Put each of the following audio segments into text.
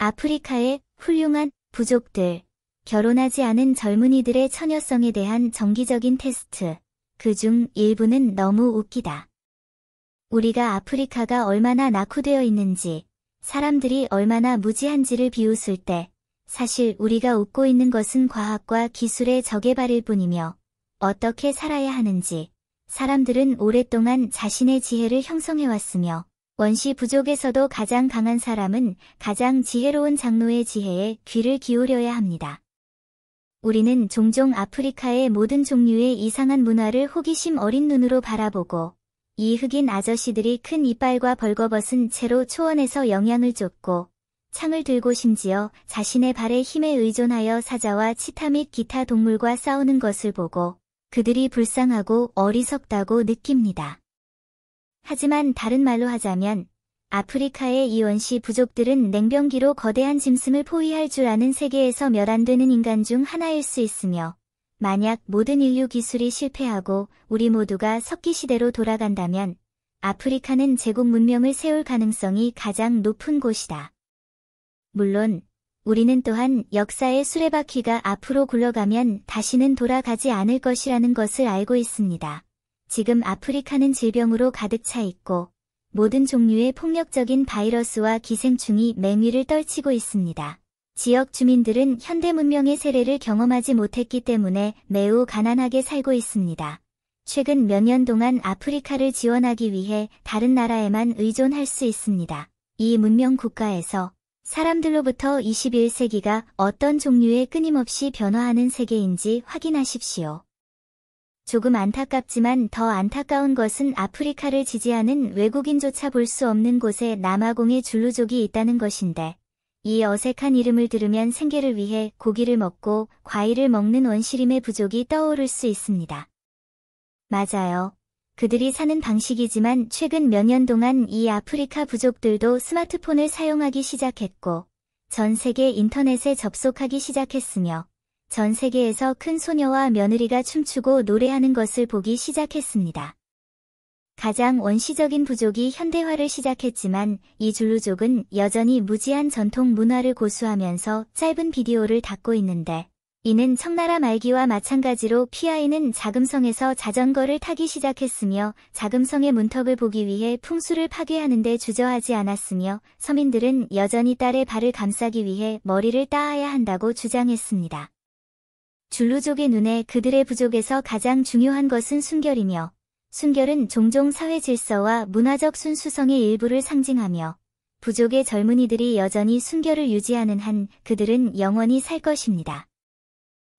아프리카의 훌륭한 부족들, 결혼하지 않은 젊은이들의 처녀성에 대한 정기적인 테스트. 그중 일부는 너무 웃기다. 우리가 아프리카가 얼마나 낙후되어 있는지, 사람들이 얼마나 무지한지를 비웃을 때, 사실 우리가 웃고 있는 것은 과학과 기술의 저개발일 뿐이며, 어떻게 살아야 하는지, 사람들은 오랫동안 자신의 지혜를 형성해왔으며, 원시 부족에서도 가장 강한 사람은 가장 지혜로운 장로의 지혜에 귀를 기울여야 합니다. 우리는 종종 아프리카의 모든 종류의 이상한 문화를 호기심 어린 눈으로 바라보고, 이 흑인 아저씨들이 큰 이빨과 벌거벗은 채로 초원에서 영양을 쫓고, 창을 들고 심지어 자신의 발의 힘에 의존하여 사자와 치타 및 기타 동물과 싸우는 것을 보고, 그들이 불쌍하고 어리석다고 느낍니다. 하지만 다른 말로 하자면 아프리카의 이 원시 부족들은 냉병기로 거대한 짐승을 포위할 줄 아는 세계에서 몇 안 되는 인간 중 하나일 수 있으며 만약 모든 인류 기술이 실패하고 우리 모두가 석기 시대로 돌아간다면 아프리카는 제국 문명을 세울 가능성이 가장 높은 곳이다. 물론 우리는 또한 역사의 수레바퀴가 앞으로 굴러가면 다시는 돌아가지 않을 것이라는 것을 알고 있습니다. 지금 아프리카는 질병으로 가득 차 있고 모든 종류의 폭력적인 바이러스와 기생충이 맹위를 떨치고 있습니다. 지역 주민들은 현대 문명의 세례를 경험하지 못했기 때문에 매우 가난하게 살고 있습니다. 최근 몇 년 동안 아프리카를 지원하기 위해 다른 나라에만 의존할 수 있습니다. 이 문명 국가에서 사람들로부터 21세기가 어떤 종류의 끊임없이 변화하는 세계인지 확인하십시오. 조금 안타깝지만 더 안타까운 것은 아프리카를 지지하는 외국인조차 볼 수 없는 곳에 남아공의 줄루족이 있다는 것인데 이 어색한 이름을 들으면 생계를 위해 고기를 먹고 과일을 먹는 원시림의 부족이 떠오를 수 있습니다. 맞아요. 그들이 사는 방식이지만 최근 몇 년 동안 이 아프리카 부족들도 스마트폰을 사용하기 시작했고 전 세계 인터넷에 접속하기 시작했으며 전 세계에서 큰 소녀와 며느리가 춤추고 노래하는 것을 보기 시작했습니다. 가장 원시적인 부족이 현대화를 시작했지만 이 줄루족은 여전히 무지한 전통 문화를 고수하면서 짧은 비디오를 닫고 있는데 이는 청나라 말기와 마찬가지로 피아이는 자금성에서 자전거를 타기 시작했으며 자금성의 문턱을 보기 위해 풍수를 파괴하는 데 주저하지 않았으며 서민들은 여전히 딸의 발을 감싸기 위해 머리를 따아야 한다고 주장했습니다. 줄루족의 눈에 그들의 부족에서 가장 중요한 것은 순결이며 순결은 종종 사회 질서와 문화적 순수성의 일부를 상징하며 부족의 젊은이들이 여전히 순결을 유지하는 한 그들은 영원히 살 것입니다.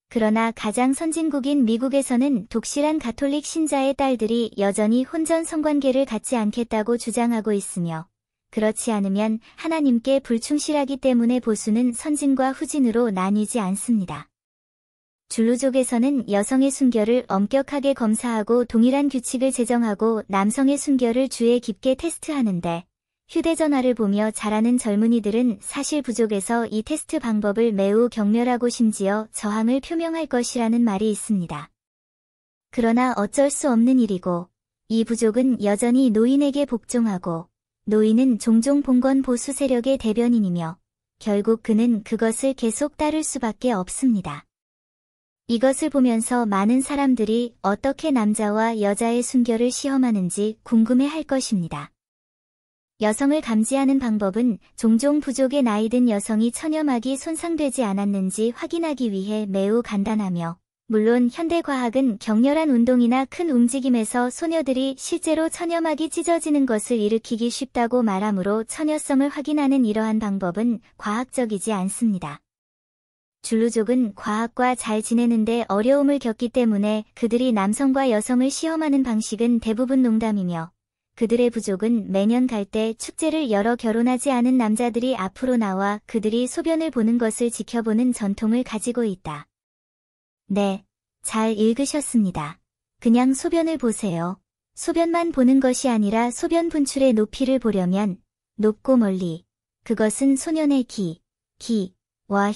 그러나 가장 선진국인 미국에서는 독실한 가톨릭 신자의 딸들이 여전히 혼전 성관계를 갖지 않겠다고 주장하고 있으며 그렇지 않으면 하나님께 불충실하기 때문에 보수는 선진과 후진으로 나뉘지 않습니다. 줄루족에서는 여성의 순결을 엄격하게 검사하고 동일한 규칙을 제정하고 남성의 순결을 주의 깊게 테스트하는데 휴대전화를 보며 자라는 젊은이들은 사실 부족에서 이 테스트 방법을 매우 경멸하고 심지어 저항을 표명할 것이라는 말이 있습니다. 그러나 어쩔 수 없는 일이고 이 부족은 여전히 노인에게 복종하고 노인은 종종 봉건 보수 세력의 대변인이며 결국 그는 그것을 계속 따를 수밖에 없습니다. 이것을 보면서 많은 사람들이 어떻게 남자와 여자의 순결을 시험하는지 궁금해할 것입니다. 여성을 감지하는 방법은 종종 부족의 나이든 여성이 처녀막이 손상되지 않았는지 확인하기 위해 매우 간단하며 물론 현대과학은 격렬한 운동이나 큰 움직임에서 소녀들이 실제로 처녀막이 찢어지는 것을 일으키기 쉽다고 말하므로 처녀성을 확인하는 이러한 방법은 과학적이지 않습니다. 줄루족은 과학과 잘 지내는데 어려움을 겪기 때문에 그들이 남성과 여성을 시험하는 방식은 대부분 농담이며 그들의 부족은 매년 갈 때 축제를 열어 결혼하지 않은 남자들이 앞으로 나와 그들이 소변을 보는 것을 지켜보는 전통을 가지고 있다. 네, 잘 읽으셨습니다. 그냥 소변을 보세요. 소변만 보는 것이 아니라 소변 분출의 높이를 보려면 높고 멀리 그것은 소년의 기와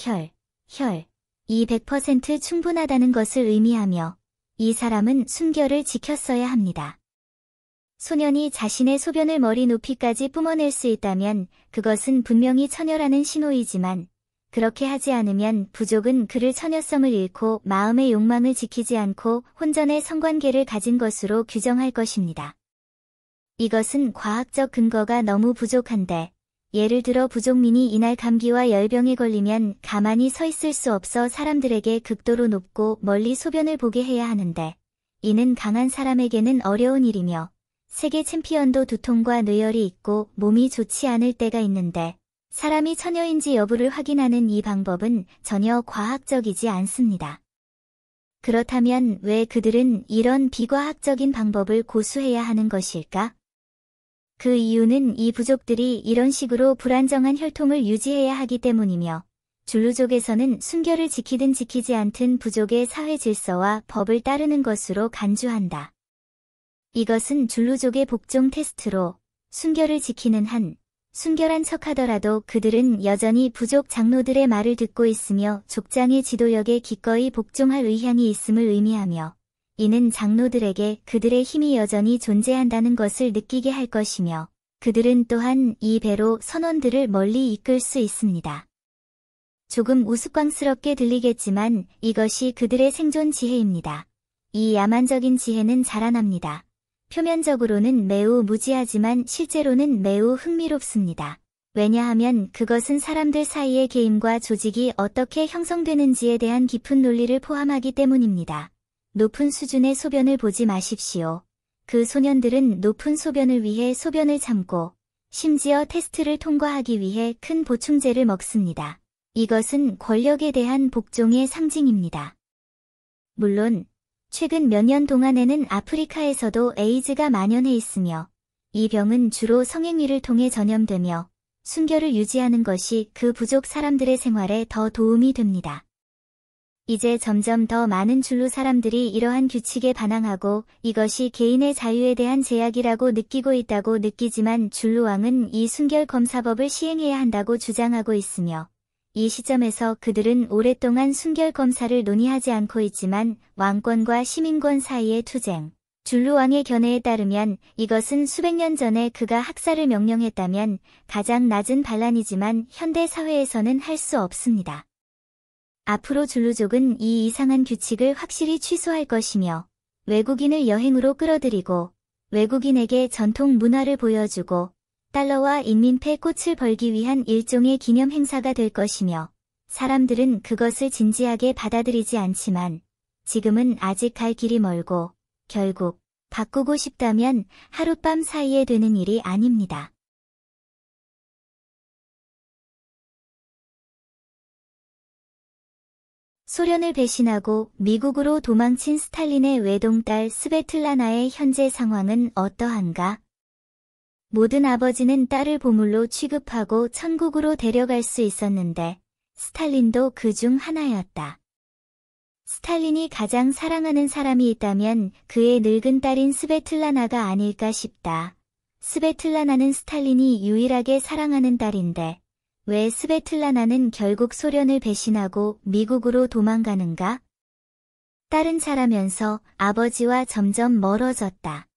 혈이 100% 충분하다는 것을 의미하며 이 사람은 순결을 지켰어야 합니다. 소년이 자신의 소변을 머리 높이까지 뿜어낼 수 있다면 그것은 분명히 처녀라는 신호이지만 그렇게 하지 않으면 부족은 그를 처녀성을 잃고 마음의 욕망을 지키지 않고 혼전의 성관계를 가진 것으로 규정할 것입니다. 이것은 과학적 근거가 너무 부족한데 예를 들어 부족민이 이날 감기와 열병에 걸리면 가만히 서 있을 수 없어 사람들에게 극도로 높고 멀리 소변을 보게 해야 하는데 이는 강한 사람에게는 어려운 일이며 세계 챔피언도 두통과 뇌열이 있고 몸이 좋지 않을 때가 있는데 사람이 처녀인지 여부를 확인하는 이 방법은 전혀 과학적이지 않습니다. 그렇다면 왜 그들은 이런 비과학적인 방법을 고수해야 하는 것일까? 그 이유는 이 부족들이 이런 식으로 불안정한 혈통을 유지해야 하기 때문이며 줄루족에서는 순결을 지키든 지키지 않든 부족의 사회 질서와 법을 따르는 것으로 간주한다. 이것은 줄루족의 복종 테스트로 순결을 지키는 한 순결한 척하더라도 그들은 여전히 부족 장로들의 말을 듣고 있으며 족장의 지도력에 기꺼이 복종할 의향이 있음을 의미하며 이는 장로들에게 그들의 힘이 여전히 존재한다는 것을 느끼게 할 것이며 그들은 또한 이 배로 선원들을 멀리 이끌 수 있습니다. 조금 우스꽝스럽게 들리겠지만 이것이 그들의 생존 지혜입니다. 이 야만적인 지혜는 자라납니다. 표면적으로는 매우 무지하지만 실제로는 매우 흥미롭습니다. 왜냐하면 그것은 사람들 사이의 개인과 조직이 어떻게 형성되는지에 대한 깊은 논리를 포함하기 때문입니다. 높은 수준의 소변을 보지 마십시오. 그 소년들은 높은 소변을 위해 소변을 참고 심지어 테스트를 통과하기 위해 큰 보충제를 먹습니다. 이것은 권력에 대한 복종의 상징입니다. 물론 최근 몇 년 동안에는 아프리카에서도 에이즈가 만연해 있으며 이 병은 주로 성행위를 통해 전염되며 순결을 유지하는 것이 그 부족 사람들의 생활에 더 도움이 됩니다. 이제 점점 더 많은 줄루 사람들이 이러한 규칙에 반항하고 이것이 개인의 자유에 대한 제약이라고 느끼고 있다고 느끼지만 줄루왕은 이 순결 검사법을 시행해야 한다고 주장하고 있으며 이 시점에서 그들은 오랫동안 순결 검사를 논의하지 않고 있지만 왕권과 시민권 사이의 투쟁, 줄루왕의 견해에 따르면 이것은 수백 년 전에 그가 학살을 명령했다면 가장 낮은 반란이지만 현대 사회에서는 할 수 없습니다. 앞으로 줄루족은 이 이상한 규칙을 확실히 취소할 것이며 외국인을 여행으로 끌어들이고 외국인에게 전통 문화를 보여주고 달러와 인민폐 꽃을 벌기 위한 일종의 기념 행사가 될 것이며 사람들은 그것을 진지하게 받아들이지 않지만 지금은 아직 갈 길이 멀고 결국 바꾸고 싶다면 하룻밤 사이에 되는 일이 아닙니다. 소련을 배신하고 미국으로 도망친 스탈린의 외동딸 스베틀라나의 현재 상황은 어떠한가? 모든 아버지는 딸을 보물로 취급하고 천국으로 데려갈 수 있었는데 스탈린도 그 중 하나였다. 스탈린이 가장 사랑하는 사람이 있다면 그의 늙은 딸인 스베틀라나가 아닐까 싶다. 스베틀라나는 스탈린이 유일하게 사랑하는 딸인데 왜 스베틀라나는 결국 소련을 배신하고 미국으로 도망가는가? 딸은 자라면서 아버지와 점점 멀어졌다.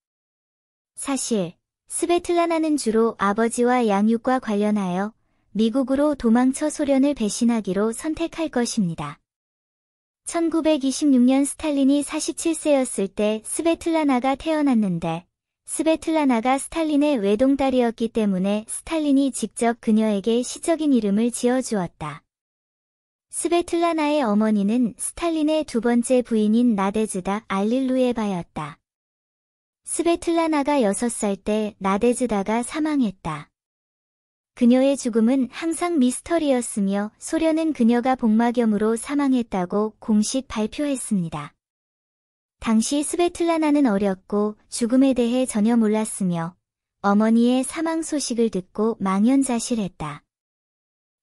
사실 스베틀라나는 주로 아버지와 양육과 관련하여 미국으로 도망쳐 소련을 배신하기로 선택할 것입니다. 1926년 스탈린이 47세였을 때 스베틀라나가 태어났는데 스베틀라나가 스탈린의 외동딸이었기 때문에 스탈린이 직접 그녀에게 시적인 이름을 지어주었다. 스베틀라나의 어머니는 스탈린의 두 번째 부인인 나데즈다 알릴루에바였다. 스베틀라나가 6살 때 나데즈다가 사망했다. 그녀의 죽음은 항상 미스터리였으며 소련은 그녀가 복막염으로 사망했다고 공식 발표했습니다. 당시 스베틀라나는 어렸고 죽음에 대해 전혀 몰랐으며 어머니의 사망 소식을 듣고 망연자실했다.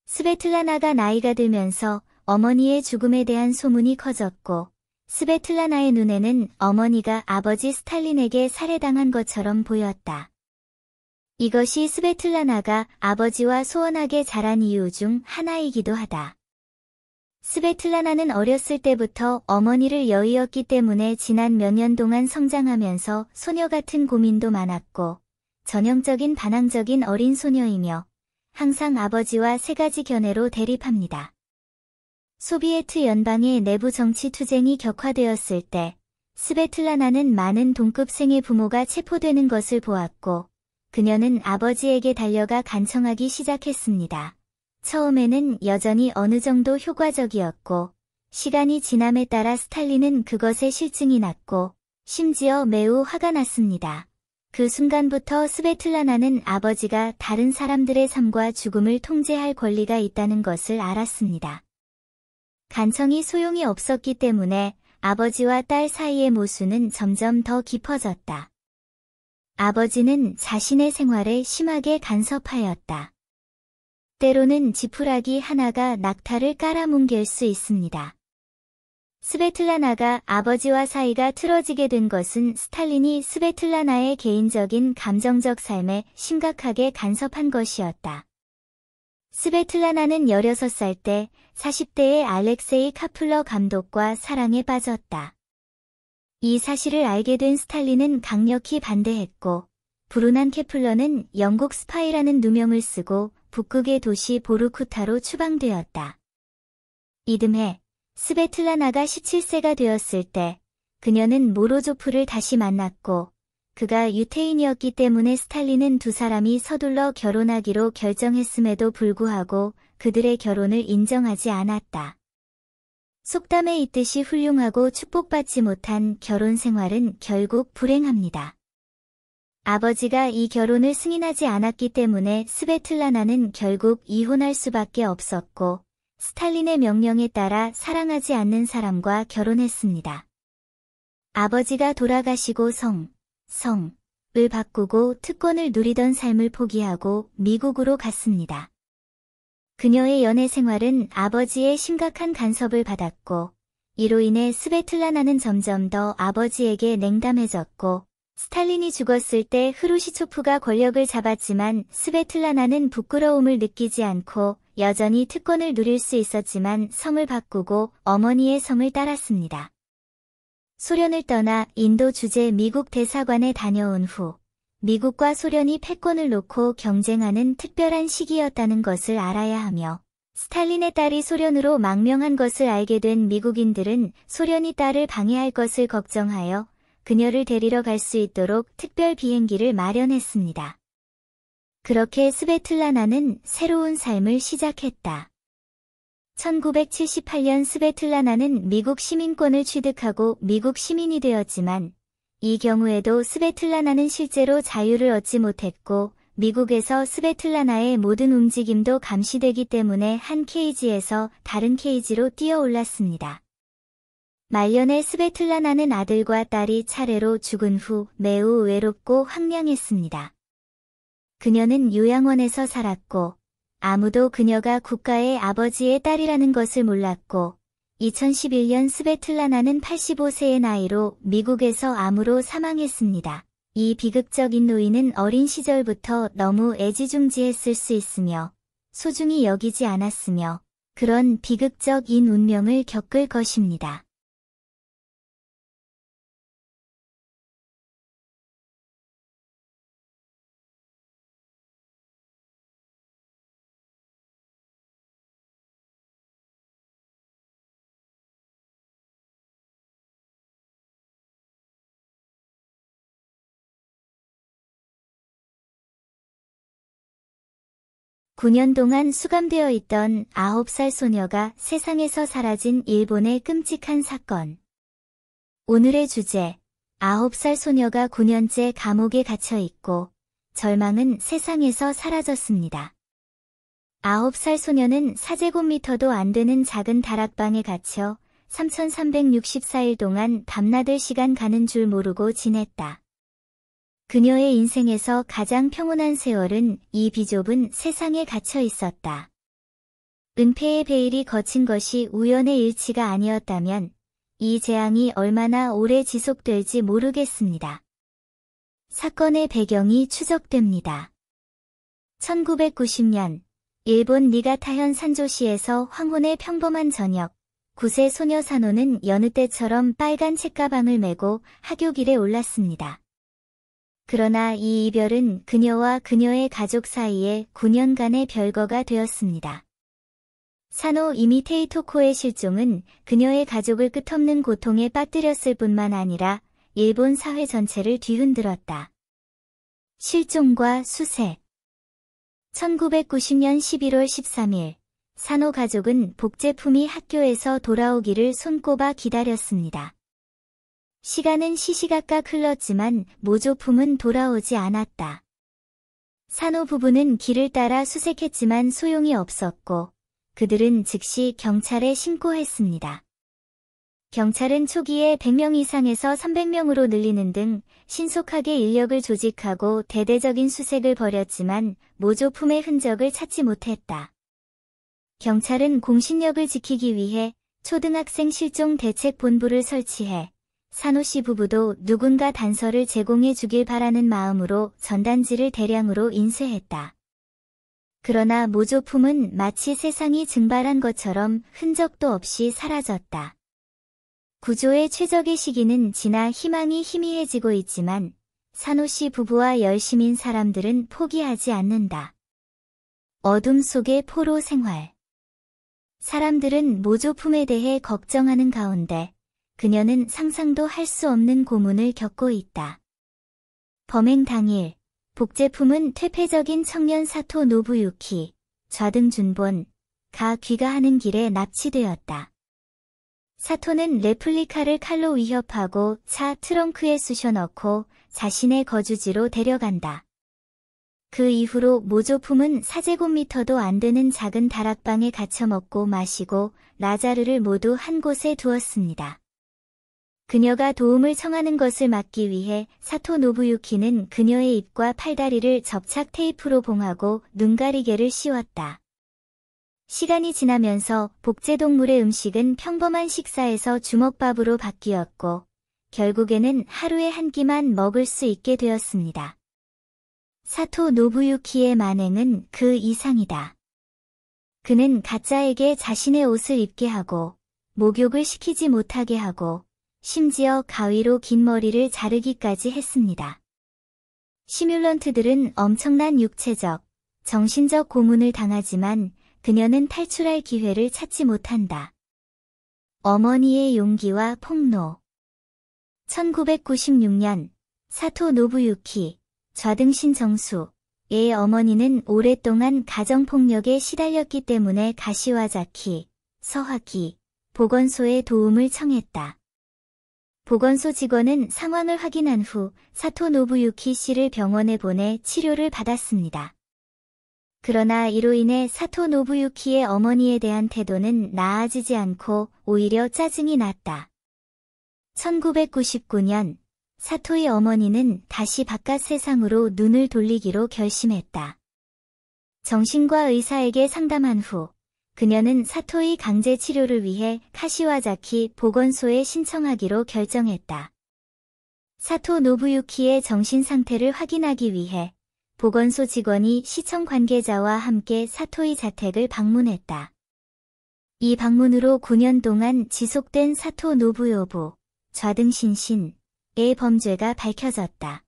스베틀라나가 나이가 들면서 어머니의 죽음에 대한 소문이 커졌고 스베틀라나의 눈에는 어머니가 아버지 스탈린에게 살해당한 것처럼 보였다. 이것이 스베틀라나가 아버지와 소원하게 자란 이유 중 하나이기도 하다. 스베틀라나는 어렸을 때부터 어머니를 여의었기 때문에 지난 몇 년 동안 성장하면서 소녀 같은 고민도 많았고 전형적인 반항적인 어린 소녀이며 항상 아버지와 세 가지 견해로 대립합니다. 소비에트 연방의 내부 정치 투쟁이 격화되었을 때 스베틀라나는 많은 동급생의 부모가 체포되는 것을 보았고 그녀는 아버지에게 달려가 간청하기 시작했습니다. 처음에는 여전히 어느 정도 효과적이었고 시간이 지남에 따라 스탈린은 그것에 실증이 났고 심지어 매우 화가 났습니다. 그 순간부터 스베틀라나는 아버지가 다른 사람들의 삶과 죽음을 통제할 권리가 있다는 것을 알았습니다. 간청이 소용이 없었기 때문에 아버지와 딸 사이의 모순은 점점 더 깊어졌다. 아버지는 자신의 생활에 심하게 간섭하였다. 때로는 지푸라기 하나가 낙타를 깔아뭉갤 수 있습니다. 스베틀라나가 아버지와 사이가 틀어지게 된 것은 스탈린이 스베틀라나의 개인적인 감정적 삶에 심각하게 간섭한 것이었다. 스베틀라나는 16살 때 40대의 알렉세이 카플러 감독과 사랑에 빠졌다. 이 사실을 알게 된 스탈린은 강력히 반대했고 불운한 케플러는 영국 스파이라는 누명을 쓰고 북극의 도시 보르쿠타로 추방되었다. 이듬해 스베틀라나가 17세가 되었을 때 그녀는 모로조프를 다시 만났고 그가 유태인이었기 때문에 스탈린은 두 사람이 서둘러 결혼하기로 결정했음에도 불구하고 그들의 결혼을 인정하지 않았다. 속담에 있듯이 훌륭하고 축복받지 못한 결혼 생활은 결국 불행합니다. 아버지가 이 결혼을 승인하지 않았기 때문에 스베틀라나는 결국 이혼할 수밖에 없었고 스탈린의 명령에 따라 사랑하지 않는 사람과 결혼했습니다. 아버지가 돌아가시고 성을 바꾸고 특권을 누리던 삶을 포기하고 미국으로 갔습니다. 그녀의 연애 생활은 아버지의 심각한 간섭을 받았고 이로 인해 스베틀라나는 점점 더 아버지에게 냉담해졌고 스탈린이 죽었을 때 흐루시초프가 권력을 잡았지만 스베틀라나는 부끄러움을 느끼지 않고 여전히 특권을 누릴 수 있었지만 성을 바꾸고 어머니의 성을 따랐습니다. 소련을 떠나 인도 주재 미국 대사관에 다녀온 후 미국과 소련이 패권을 놓고 경쟁하는 특별한 시기였다는 것을 알아야 하며 스탈린의 딸이 소련으로 망명한 것을 알게 된 미국인들은 소련이 딸을 방해할 것을 걱정하여 그녀를 데리러 갈 수 있도록 특별 비행기를 마련했습니다. 그렇게 스베틀라나는 새로운 삶을 시작했다. 1978년 스베틀라나는 미국 시민권을 취득하고 미국 시민이 되었지만 이 경우에도 스베틀라나는 실제로 자유를 얻지 못했고 미국에서 스베틀라나의 모든 움직임도 감시되기 때문에 한 케이지에서 다른 케이지로 뛰어올랐습니다. 말년에 스베틀라나는 아들과 딸이 차례로 죽은 후 매우 외롭고 황량했습니다. 그녀는 요양원에서 살았고 아무도 그녀가 국가의 아버지의 딸이라는 것을 몰랐고 2011년 스베틀라나는 85세의 나이로 미국에서 암으로 사망했습니다. 이 비극적인 노인은 어린 시절부터 너무 애지중지했을 수 있으며 소중히 여기지 않았으며 그런 비극적인 운명을 겪을 것입니다. (9년) 동안 수감되어 있던 9살 소녀가 세상에서 사라진 일본의 끔찍한 사건. 오늘의 주제, 9살 소녀가 9년째 감옥에 갇혀 있고 절망은 세상에서 사라졌습니다. 9살 소녀는 4제곱미터도 안 되는 작은 다락방에 갇혀 3,364일 동안 밤낮을 시간 가는 줄 모르고 지냈다. 그녀의 인생에서 가장 평온한 세월은 이 비좁은 세상에 갇혀 있었다. 은폐의 베일이 거친 것이 우연의 일치가 아니었다면 이 재앙이 얼마나 오래 지속될지 모르겠습니다. 사건의 배경이 추적됩니다. 1990년 일본 니가타현 산조시에서 황혼의 평범한 저녁, 9세 소녀 사노는 여느 때처럼 빨간 책가방을 메고 하교길에 올랐습니다. 그러나 이 이별은 그녀와 그녀의 가족 사이에 9년간의 별거가 되었습니다. 사노 이미테이토코의 실종은 그녀의 가족을 끝없는 고통에 빠뜨렸을 뿐만 아니라 일본 사회 전체를 뒤흔들었다. 실종과 수색 1990년 11월 13일, 사노 가족은 복제품이 학교에서 돌아오기를 손꼽아 기다렸습니다. 시간은 시시각각 흘렀지만 모조품은 돌아오지 않았다. 사노 부부는 길을 따라 수색했지만 소용이 없었고, 그들은 즉시 경찰에 신고했습니다. 경찰은 초기에 100명 이상에서 300명으로 늘리는 등 신속하게 인력을 조직하고 대대적인 수색을 벌였지만 모조품의 흔적을 찾지 못했다. 경찰은 공신력을 지키기 위해 초등학생 실종 대책본부를 설치해 사노 씨 부부도 누군가 단서를 제공해 주길 바라는 마음으로 전단지를 대량으로 인쇄했다. 그러나 모조품은 마치 세상이 증발한 것처럼 흔적도 없이 사라졌다. 구조의 최적의 시기는 지나 희망이 희미해지고 있지만 사노 씨 부부와 열심인 사람들은 포기하지 않는다. 어둠 속의 포로 생활. 사람들은 모조품에 대해 걱정하는 가운데 그녀는 상상도 할 수 없는 고문을 겪고 있다. 범행 당일, 복제품은 퇴폐적인 청년 사토 노부유키, 좌등 준본,가 귀가하는 길에 납치되었다. 사토는 레플리카를 칼로 위협하고 차 트렁크에 쑤셔넣고 자신의 거주지로 데려간다. 그 이후로 모조품은 4제곱미터도 안 되는 작은 다락방에 갇혀 먹고 마시고 라자르를 모두 한 곳에 두었습니다. 그녀가 도움을 청하는 것을 막기 위해 사토 노부유키는 그녀의 입과 팔다리를 접착 테이프로 봉하고 눈가리개를 씌웠다. 시간이 지나면서 복제동물의 음식은 평범한 식사에서 주먹밥으로 바뀌었고 결국에는 하루에 한 끼만 먹을 수 있게 되었습니다. 사토 노부유키의 만행은 그 이상이다. 그는 가짜에게 자신의 옷을 입게 하고 목욕을 시키지 못하게 하고 심지어 가위로 긴 머리를 자르기까지 했습니다. 시뮬런트들은 엄청난 육체적, 정신적 고문을 당하지만 그녀는 탈출할 기회를 찾지 못한다. 어머니의 용기와 폭로 1996년 사토 노부유키, 좌등신 정수의 어머니는 오랫동안 가정폭력에 시달렸기 때문에 가시와자키, 서화기, 보건소에 도움을 청했다. 보건소 직원은 상황을 확인한 후 사토 노부유키 씨를 병원에 보내 치료를 받았습니다. 그러나 이로 인해 사토 노부유키의 어머니에 대한 태도는 나아지지 않고 오히려 짜증이 났다. 1999년 사토의 어머니는 다시 바깥 세상으로 눈을 돌리기로 결심했다. 정신과 의사에게 상담한 후 그녀는 사토의 강제 치료를 위해 카시와자키 보건소에 신청하기로 결정했다. 사토 노부유키의 정신 상태를 확인하기 위해 보건소 직원이 시청 관계자와 함께 사토의 자택을 방문했다. 이 방문으로 9년 동안 지속된 사토 노부요부, 좌등신신의 범죄가 밝혀졌다.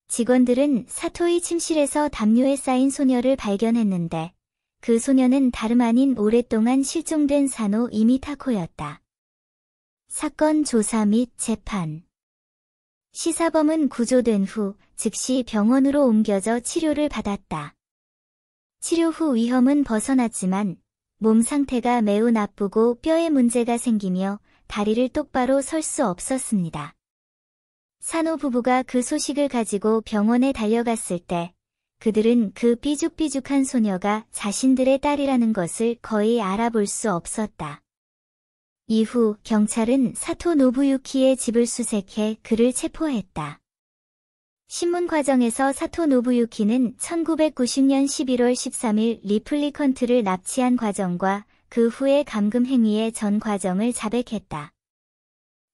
직원들은 사토의 침실에서 담요에 쌓인 소녀를 발견했는데 그 소녀는 다름 아닌 오랫동안 실종된 사노 이미타코였다. 사건 조사 및 재판. 시사범은 구조된 후 즉시 병원으로 옮겨져 치료를 받았다. 치료 후 위험은 벗어났지만 몸 상태가 매우 나쁘고 뼈에 문제가 생기며 다리를 똑바로 설 수 없었습니다. 사노 부부가 그 소식을 가지고 병원에 달려갔을 때 그들은 그 삐죽삐죽한 소녀가 자신들의 딸이라는 것을 거의 알아볼 수 없었다. 이후 경찰은 사토 노부유키의 집을 수색해 그를 체포했다. 신문 과정에서 사토 노부유키는 1990년 11월 13일 리플리컨트를 납치한 과정과 그 후의 감금 행위의 전 과정을 자백했다.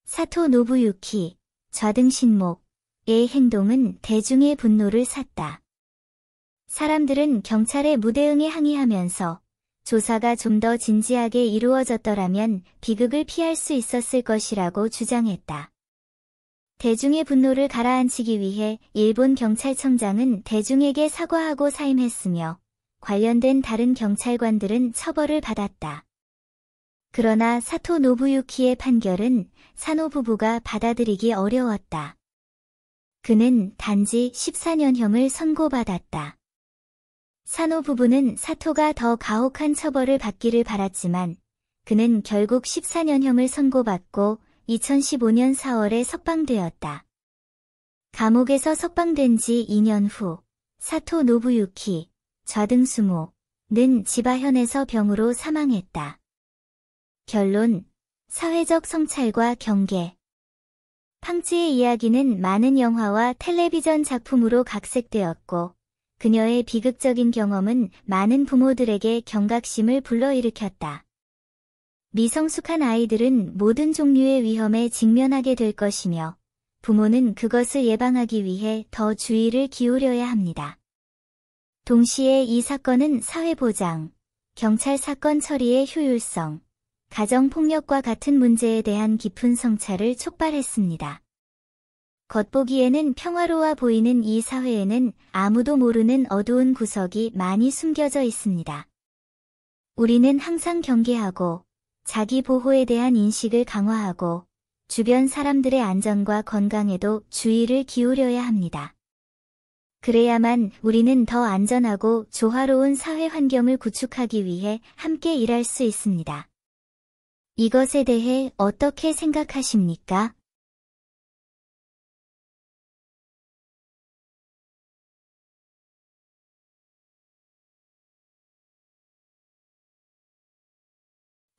사토 노부유키, 좌등신목의 행동은 대중의 분노를 샀다. 사람들은 경찰의 무대응에 항의하면서 조사가 좀 더 진지하게 이루어졌더라면 비극을 피할 수 있었을 것이라고 주장했다. 대중의 분노를 가라앉히기 위해 일본 경찰청장은 대중에게 사과하고 사임했으며 관련된 다른 경찰관들은 처벌을 받았다. 그러나 사토 노부유키의 판결은 사노 부부가 받아들이기 어려웠다. 그는 단지 14년형을 선고받았다. 사노 부부는 사토가 더 가혹한 처벌을 받기를 바랐지만 그는 결국 14년형을 선고받고 2015년 4월에 석방되었다. 감옥에서 석방된 지 2년 후 사토 노부유키, 좌등수모는 지바현에서 병으로 사망했다. 결론, 사회적 성찰과 경계. 팡츠의 이야기는 많은 영화와 텔레비전 작품으로 각색되었고 그녀의 비극적인 경험은 많은 부모들에게 경각심을 불러일으켰다. 미성숙한 아이들은 모든 종류의 위험에 직면하게 될 것이며 부모는 그것을 예방하기 위해 더 주의를 기울여야 합니다. 동시에 이 사건은 사회보장, 경찰 사건 처리의 효율성, 가정폭력과 같은 문제에 대한 깊은 성찰을 촉발했습니다. 겉보기에는 평화로워 보이는 이 사회에는 아무도 모르는 어두운 구석이 많이 숨겨져 있습니다. 우리는 항상 경계하고 자기 보호에 대한 인식을 강화하고 주변 사람들의 안전과 건강에도 주의를 기울여야 합니다. 그래야만 우리는 더 안전하고 조화로운 사회 환경을 구축하기 위해 함께 일할 수 있습니다. 이것에 대해 어떻게 생각하십니까?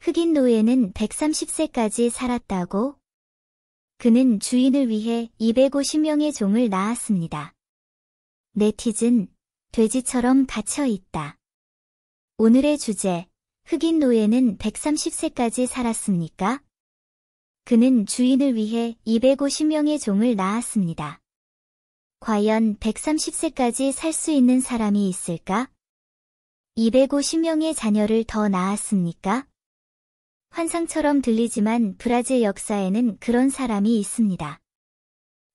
흑인 노예는 130세까지 살았다고? 그는 주인을 위해 250명의 종을 낳았습니다. 네티즌, 돼지처럼 갇혀 있다. 오늘의 주제, 흑인 노예는 130세까지 살았습니까? 그는 주인을 위해 250명의 종을 낳았습니다. 과연 130세까지 살 수 있는 사람이 있을까? 250명의 자녀를 더 낳았습니까? 환상처럼 들리지만 브라질 역사에는 그런 사람이 있습니다.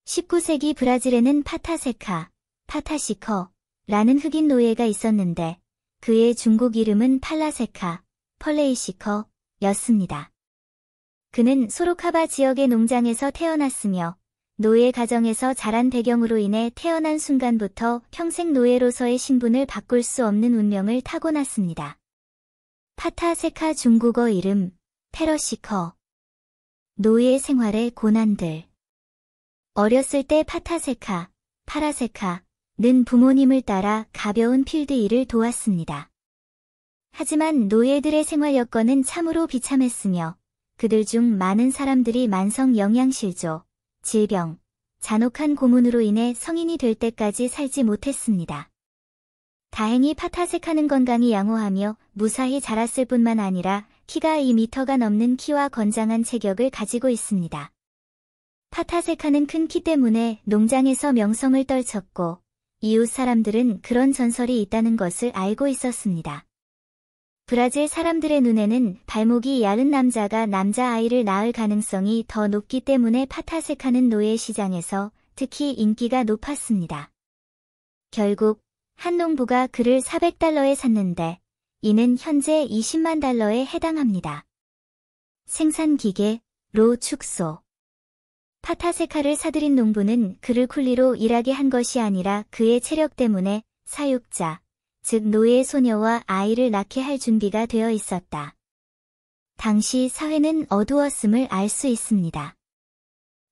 19세기 브라질에는 파타세카, 파타시커라는 흑인 노예가 있었는데 그의 중국 이름은 팔라세카, 펄레이시커였습니다. 그는 소로카바 지역의 농장에서 태어났으며 노예 가정에서 자란 배경으로 인해 태어난 순간부터 평생 노예로서의 신분을 바꿀 수 없는 운명을 타고났습니다. 파타세카 중국어 이름, 페러시커. 노예 생활의 고난들. 어렸을 때 파타세카, 파라세카는 부모님을 따라 가벼운 필드 일을 도왔습니다. 하지만 노예들의 생활 여건은 참으로 비참했으며 그들 중 많은 사람들이 만성 영양실조, 질병, 잔혹한 고문으로 인해 성인이 될 때까지 살지 못했습니다. 다행히 파타세카는 건강이 양호하며 무사히 자랐을 뿐만 아니라 키가 2m가 넘는 키와 건장한 체격을 가지고 있습니다. 파타세카는 큰 키 때문에 농장에서 명성을 떨쳤고 이웃 사람들은 그런 전설이 있다는 것을 알고 있었습니다. 브라질 사람들의 눈에는 발목이 얇은 남자가 남자아이를 낳을 가능성이 더 높기 때문에 파타세카는 노예 시장에서 특히 인기가 높았습니다. 결국 한 농부가 그를 $400에 샀는데 이는 현재 $200,000에 해당합니다. 생산기계,로 축소. 파타세카를 사들인 농부는 그를 쿨리로 일하게 한 것이 아니라 그의 체력 때문에 사육자, 즉 노예 소녀와 아이를 낳게 할 준비가 되어 있었다. 당시 사회는 어두웠음을 알 수 있습니다.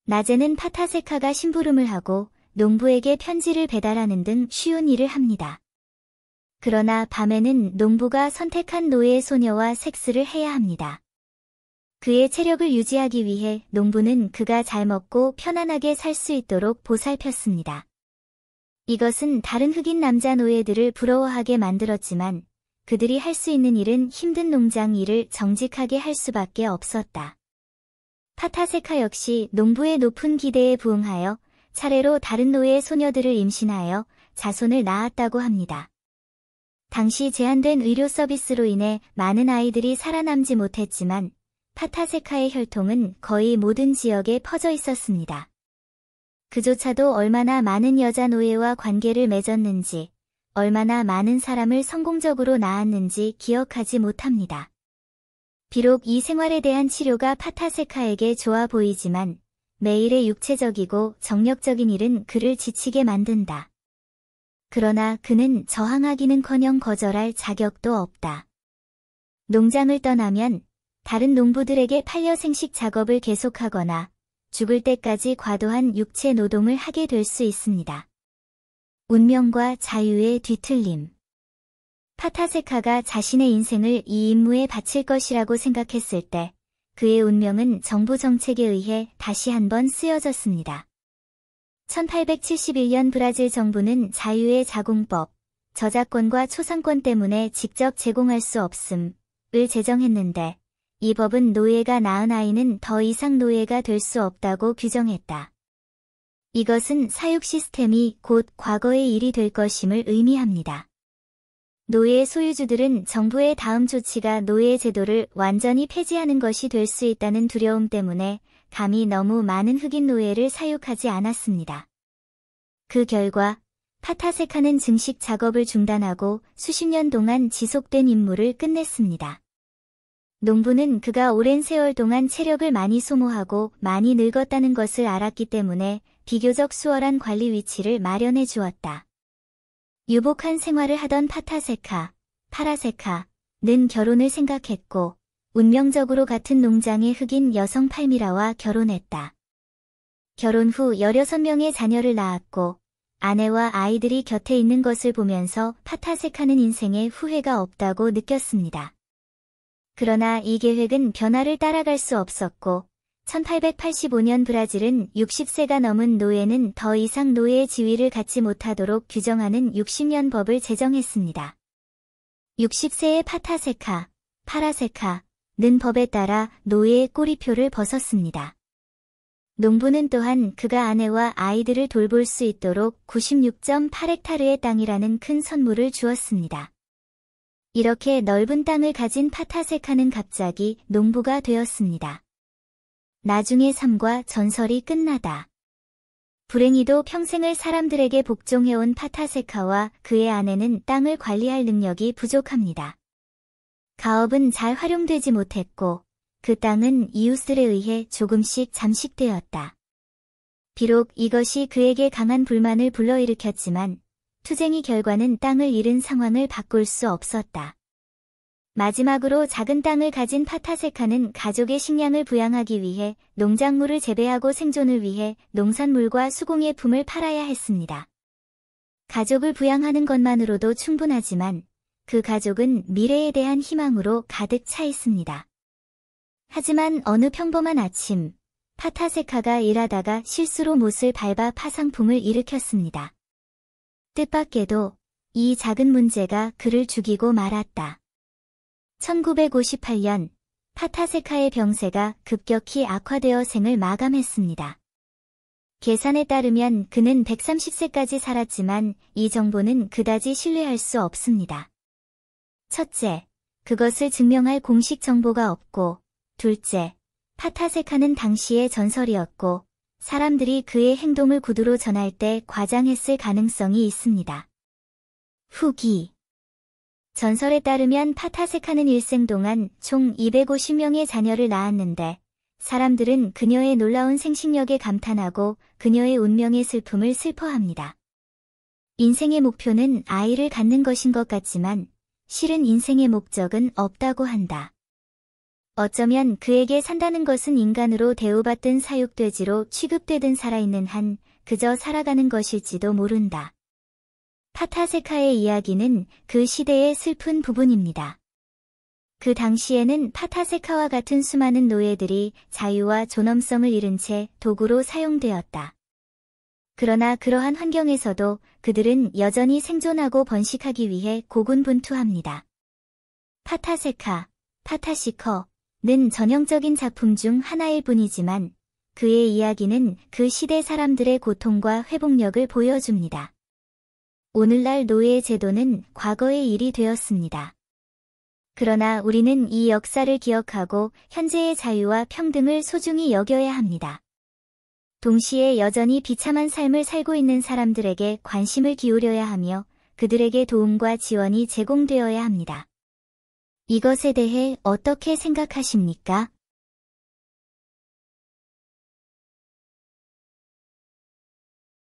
낮에는 파타세카가 심부름을 하고 농부에게 편지를 배달하는 등 쉬운 일을 합니다. 그러나 밤에는 농부가 선택한 노예 소녀와 섹스를 해야 합니다. 그의 체력을 유지하기 위해 농부는 그가 잘 먹고 편안하게 살 수 있도록 보살폈습니다. 이것은 다른 흑인 남자 노예들을 부러워하게 만들었지만 그들이 할 수 있는 일은 힘든 농장 일을 정직하게 할 수밖에 없었다. 파타세카 역시 농부의 높은 기대에 부응하여 차례로 다른 노예 소녀들을 임신하여 자손을 낳았다고 합니다. 당시 제한된 의료 서비스로 인해 많은 아이들이 살아남지 못했지만 파타세카의 혈통은 거의 모든 지역에 퍼져 있었습니다. 그조차도 얼마나 많은 여자 노예와 관계를 맺었는지, 얼마나 많은 사람을 성공적으로 낳았는지 기억하지 못합니다. 비록 이 생활에 대한 치료가 파타세카에게 좋아 보이지만 매일의 육체적이고 정력적인 일은 그를 지치게 만든다. 그러나 그는 저항하기는커녕 거절할 자격도 없다. 농장을 떠나면 다른 농부들에게 팔려 생식 작업을 계속하거나 죽을 때까지 과도한 육체 노동을 하게 될 수 있습니다. 운명과 자유의 뒤틀림. 파타세카가 자신의 인생을 이 임무에 바칠 것이라고 생각했을 때 그의 운명은 정부 정책에 의해 다시 한번 쓰여졌습니다. 1871년 브라질 정부는 자유의 자공법, 저작권과 초상권 때문에 직접 제공할 수 없음을 제정했는데 이 법은 노예가 낳은 아이는 더 이상 노예가 될 수 없다고 규정했다. 이것은 사육 시스템이 곧 과거의 일이 될 것임을 의미합니다. 노예 소유주들은 정부의 다음 조치가 노예 제도를 완전히 폐지하는 것이 될 수 있다는 두려움 때문에 감히 너무 많은 흑인 노예를 사육하지 않았습니다. 그 결과 파타세카는 증식 작업을 중단하고 수십 년 동안 지속된 임무를 끝냈습니다. 농부는 그가 오랜 세월 동안 체력을 많이 소모하고 많이 늙었다는 것을 알았기 때문에 비교적 수월한 관리 위치를 마련해 주었다. 유복한 생활을 하던 파라세카는 결혼을 생각했고 운명적으로 같은 농장의 흑인 여성 팔미라와 결혼했다. 결혼 후 16명의 자녀를 낳았고 아내와 아이들이 곁에 있는 것을 보면서 파타세카는 인생에 후회가 없다고 느꼈습니다. 그러나 이 계획은 변화를 따라갈 수 없었고 1885년 브라질은 60세가 넘은 노예는 더 이상 노예의 지위를 갖지 못하도록 규정하는 60년 법을 제정했습니다. 60세의 파라세카는 법에 따라 노예의 꼬리표를 벗었습니다. 농부는 또한 그가 아내와 아이들을 돌볼 수 있도록 96.8헥타르의 땅이라는 큰 선물을 주었습니다. 이렇게 넓은 땅을 가진 파타세카는 갑자기 농부가 되었습니다. 나중의 삶과 전설이 끝나다. 불행히도 평생을 사람들에게 복종해온 파타세카와 그의 아내는 땅을 관리할 능력이 부족합니다. 가업은 잘 활용되지 못했고 그 땅은 이웃들에 의해 조금씩 잠식되었다. 비록 이것이 그에게 강한 불만을 불러일으켰지만 투쟁의 결과는 땅을 잃은 상황을 바꿀 수 없었다. 마지막으로 작은 땅을 가진 파타세카는 가족의 식량을 부양하기 위해 농작물을 재배하고 생존을 위해 농산물과 수공예품을 팔아야 했습니다. 가족을 부양하는 것만으로도 충분하지만 그 가족은 미래에 대한 희망으로 가득 차 있습니다. 하지만 어느 평범한 아침, 파타세카가 일하다가 실수로 못을 밟아 파상풍을 일으켰습니다. 뜻밖에도 이 작은 문제가 그를 죽이고 말았다. 1958년 파타세카의 병세가 급격히 악화되어 생을 마감했습니다. 계산에 따르면 그는 130세까지 살았지만 이 정보는 그다지 신뢰할 수 없습니다. 첫째, 그것을 증명할 공식 정보가 없고, 둘째, 파타세카는 당시의 전설이었고, 사람들이 그의 행동을 구두로 전할 때 과장했을 가능성이 있습니다. 후기 전설에 따르면 파타세카는 일생 동안 총 250명의 자녀를 낳았는데 사람들은 그녀의 놀라운 생식력에 감탄하고 그녀의 운명의 슬픔을 슬퍼합니다. 인생의 목표는 아이를 갖는 것인 것 같지만 실은 인생의 목적은 없다고 한다. 어쩌면 그에게 산다는 것은 인간으로 대우받든 사육돼지로 취급되든 살아있는 한 그저 살아가는 것일지도 모른다. 파타세카의 이야기는 그 시대의 슬픈 부분입니다. 그 당시에는 파타세카와 같은 수많은 노예들이 자유와 존엄성을 잃은 채 도구로 사용되었다. 그러나 그러한 환경에서도 그들은 여전히 생존하고 번식하기 위해 고군분투합니다. 파타시커는 전형적인 작품 중 하나일 뿐이지만 그의 이야기는 그 시대 사람들의 고통과 회복력을 보여줍니다. 오늘날 노예 제도는 과거의 일이 되었습니다. 그러나 우리는 이 역사를 기억하고 현재의 자유와 평등을 소중히 여겨야 합니다. 동시에 여전히 비참한 삶을 살고 있는 사람들에게 관심을 기울여야 하며 그들에게 도움과 지원이 제공되어야 합니다. 이것에 대해 어떻게 생각하십니까?